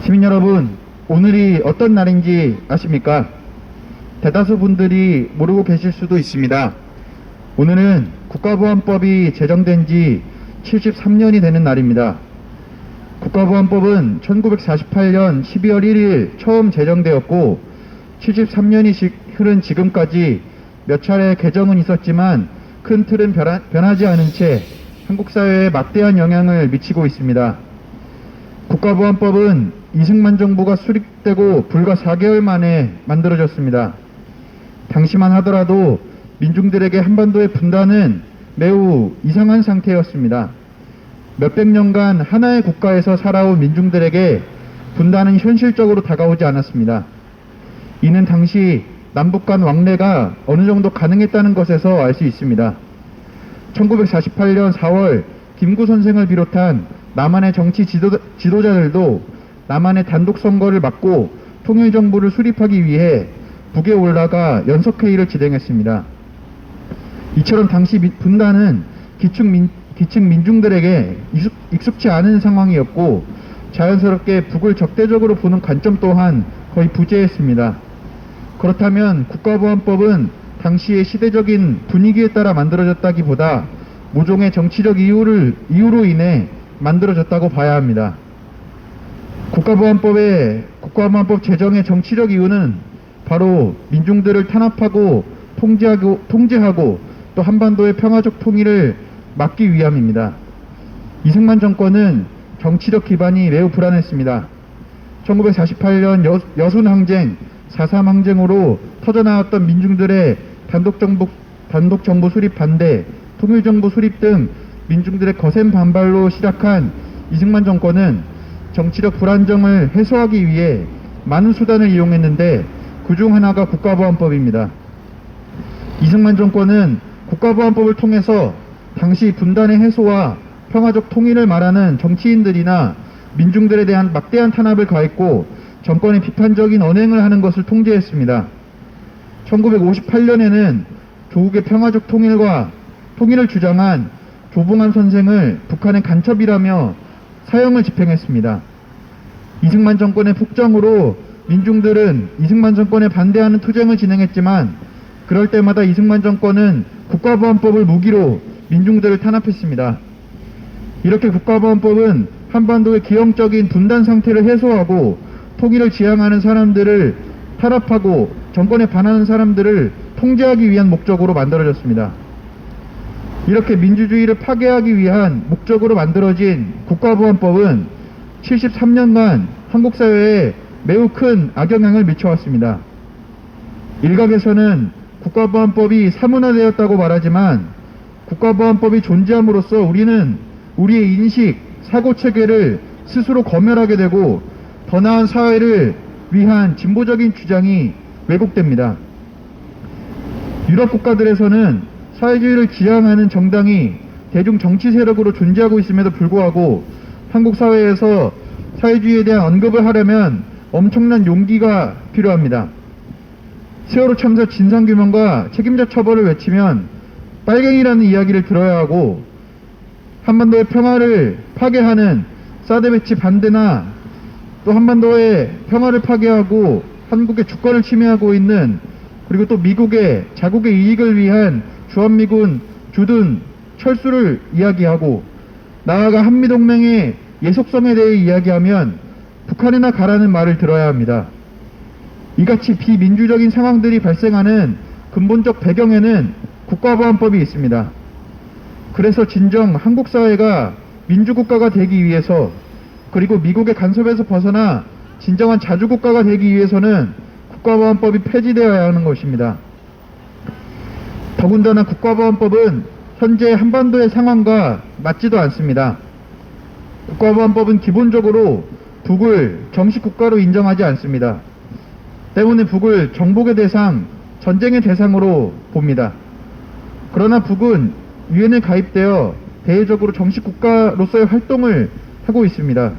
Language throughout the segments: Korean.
시민 여러분, 오늘이 어떤 날인지 아십니까? 대다수 분들이 모르고 계실 수도 있습니다. 오늘은 국가보안법이 제정된 지 73년이 되는 날입니다. 국가보안법은 1948년 12월 1일 처음 제정되었고 73년이 흐른 지금까지 몇 차례 개정은 있었지만 큰 틀은 변하지 않은 채 한국 사회에 막대한 영향을 미치고 있습니다. 국가보안법은 이승만 정부가 수립되고 불과 4개월 만에 만들어졌습니다. 당시만 하더라도 민중들에게 한반도의 분단은 매우 이상한 상태였습니다. 몇백 년간 하나의 국가에서 살아온 민중들에게 분단은 현실적으로 다가오지 않았습니다. 이는 당시 남북 간 왕래가 어느 정도 가능했다는 것에서 알 수 있습니다. 1948년 4월 김구 선생을 비롯한 남한의 정치 지도자들도 남한의 단독 선거를 막고 통일정부를 수립하기 위해 북에 올라가 연석회의를 진행했습니다. 이처럼 당시 분단은 기층 민중들에게 익숙치 않은 상황이었고 자연스럽게 북을 적대적으로 보는 관점 또한 거의 부재했습니다. 그렇다면 국가보안법은 당시의 시대적인 분위기에 따라 만들어졌다기보다 모종의 정치적 이유로 인해 만들어졌다고 봐야 합니다. 국가보안법 제정의 정치적 이유는 바로 민중들을 탄압하고 통제하고 또 한반도의 평화적 통일을 막기 위함입니다. 이승만 정권은 정치적 기반이 매우 불안했습니다. 1948년 여순항쟁, 4.3 항쟁으로 터져나왔던 민중들의 단독정부 수립 반대, 통일정부 수립 등 민중들의 거센 반발로 시작한 이승만 정권은 정치적 불안정을 해소하기 위해 많은 수단을 이용했는데 그중 하나가 국가보안법입니다. 이승만 정권은 국가보안법을 통해서 당시 분단의 해소와 평화적 통일을 말하는 정치인들이나 민중들에 대한 막대한 탄압을 가했고 정권의 비판적인 언행을 하는 것을 통제했습니다. 1958년에는 조국의 평화적 통일을 주장한 조봉암 선생을 북한의 간첩이라며 사형을 집행했습니다. 이승만 정권의 폭정으로 민중들은 이승만 정권에 반대하는 투쟁을 진행했지만 그럴 때마다 이승만 정권은 국가보안법을 무기로 민중들을 탄압했습니다. 이렇게 국가보안법은 한반도의 기형적인 분단 상태를 해소하고 통일을 지향하는 사람들을 탄압하고 정권에 반하는 사람들을 통제하기 위한 목적으로 만들어졌습니다. 이렇게 민주주의를 파괴하기 위한 목적으로 만들어진 국가보안법은 73년간 한국 사회에 매우 큰 악영향을 미쳐왔습니다. 일각에서는 국가보안법이 사문화되었다고 말하지만 국가보안법이 존재함으로써 우리는 우리의 인식, 사고체계를 스스로 검열하게 되고 더 나은 사회를 위한 진보적인 주장이 왜곡됩니다. 유럽 국가들에서는 사회주의를 지향하는 정당이 대중 정치 세력으로 존재하고 있음에도 불구하고 한국 사회에서 사회주의에 대한 언급을 하려면 엄청난 용기가 필요합니다. 세월호 참사 진상규명과 책임자 처벌을 외치면 빨갱이라는 이야기를 들어야 하고 한반도의 평화를 파괴하는 사드 배치 반대나 또 한반도의 평화를 파괴하고 한국의 주권을 침해하고 있는 그리고 또 미국의 자국의 이익을 위한 주한미군 주둔 철수를 이야기하고 나아가 한미동맹의 예속성에 대해 이야기하면 북한이나 가라는 말을 들어야 합니다. 이같이 비민주적인 상황들이 발생하는 근본적 배경에는 국가보안법이 있습니다. 그래서 진정 한국 사회가 민주국가가 되기 위해서 그리고 미국의 간섭에서 벗어나 진정한 자주국가가 되기 위해서는 국가보안법이 폐지되어야 하는 것입니다. 더군다나 국가보안법은 현재 한반도의 상황과 맞지도 않습니다. 국가보안법은 기본적으로 북을 정식 국가로 인정하지 않습니다. 때문에 북을 정복의 대상, 전쟁의 대상으로 봅니다. 그러나 북은 유엔에 가입되어 대외적으로 정식 국가로서의 활동을 하고 있습니다.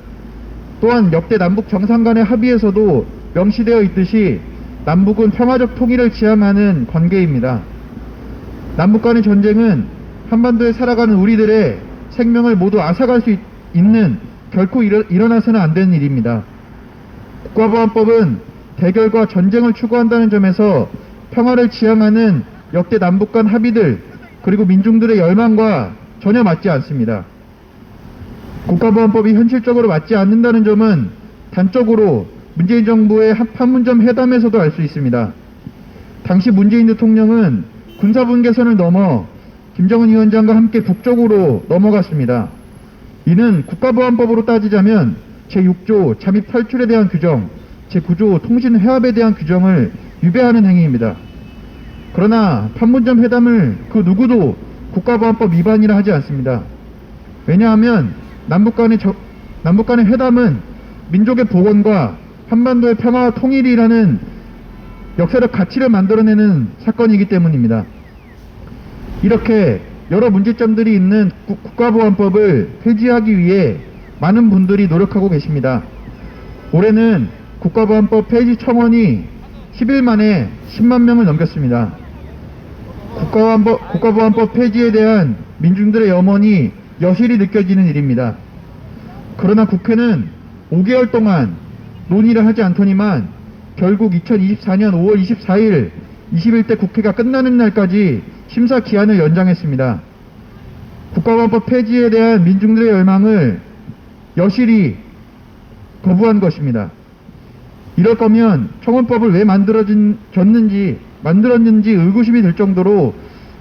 또한 역대 남북 정상 간의 합의에서도 명시되어 있듯이 남북은 평화적 통일을 지향하는 관계입니다. 남북 간의 전쟁은 한반도에 살아가는 우리들의 생명을 모두 앗아갈 수 있는 결코 일어나서는 안 되는 일입니다. 국가보안법은 대결과 전쟁을 추구한다는 점에서 평화를 지향하는 역대 남북 간 합의들 그리고 민중들의 열망과 전혀 맞지 않습니다. 국가보안법이 현실적으로 맞지 않는다는 점은 단적으로 문재인 정부의 판문점 회담에서도 알 수 있습니다. 당시 문재인 대통령은 군사분 개선을 넘어 김정은 위원장과 함께 북쪽으로 넘어갔습니다. 이는 국가보안법으로 따지자면 제6조 잠입 탈출에 대한 규정, 제9조 통신회합에 대한 규정을 위배하는 행위입니다. 그러나 판문점 회담을 그 누구도 국가보안법 위반이라 하지 않습니다. 왜냐하면 남북 간의 회담은 민족의 복원과 한반도의 평화와 통일이라는 역사적 가치를 만들어내는 사건이기 때문입니다. 이렇게 여러 문제점들이 있는 국가보안법을 폐지하기 위해 많은 분들이 노력하고 계십니다. 올해는 국가보안법 폐지 청원이 10일 만에 10만 명을 넘겼습니다. 국가보안법 폐지에 대한 민중들의 염원이 여실히 느껴지는 일입니다. 그러나 국회는 5개월 동안 논의를 하지 않더니만 결국 2024년 5월 24일 21대 국회가 끝나는 날까지 심사 기한을 연장했습니다. 국가보안법 폐지에 대한 민중들의 열망을 여실히 거부한 것입니다. 이럴 거면 청원법을 왜 만들었는지 의구심이 들 정도로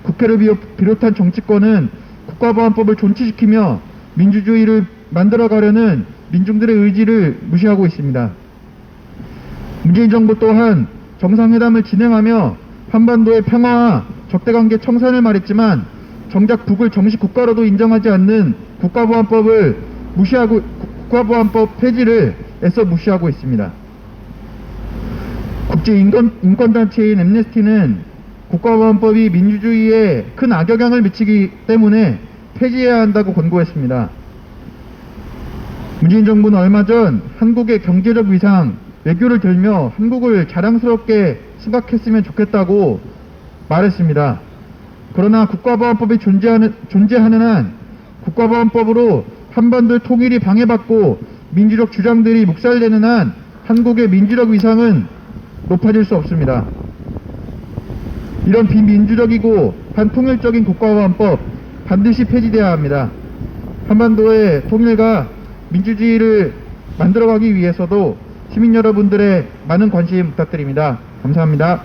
국회를 비롯한 정치권은 국가보안법을 존치시키며 민주주의를 만들어가려는 민중들의 의지를 무시하고 있습니다. 문재인 정부 또한 정상회담을 진행하며 한반도의 평화와 적대관계 청산을 말했지만 정작 북을 정식 국가로도 인정하지 않는 국가보안법 폐지를 애써 무시하고 있습니다. 국제인권단체인 엠네스티는 국가보안법이 민주주의에 큰 악영향을 미치기 때문에 폐지해야 한다고 권고했습니다. 문재인 정부는 얼마 전 한국의 경제적 위상, 외교를 들며 한국을 자랑스럽게 생각했으면 좋겠다고 말했습니다. 그러나 국가보안법이 존재하는 한 국가보안법으로 한반도의 통일이 방해받고 민주적 주장들이 묵살되는 한 한국의 민주적 위상은 높아질 수 없습니다. 이런 비민주적이고 반통일적인 국가보안법 반드시 폐지돼야 합니다. 한반도의 통일과 민주주의를 만들어가기 위해서도 시민 여러분들의 많은 관심 부탁드립니다. 감사합니다.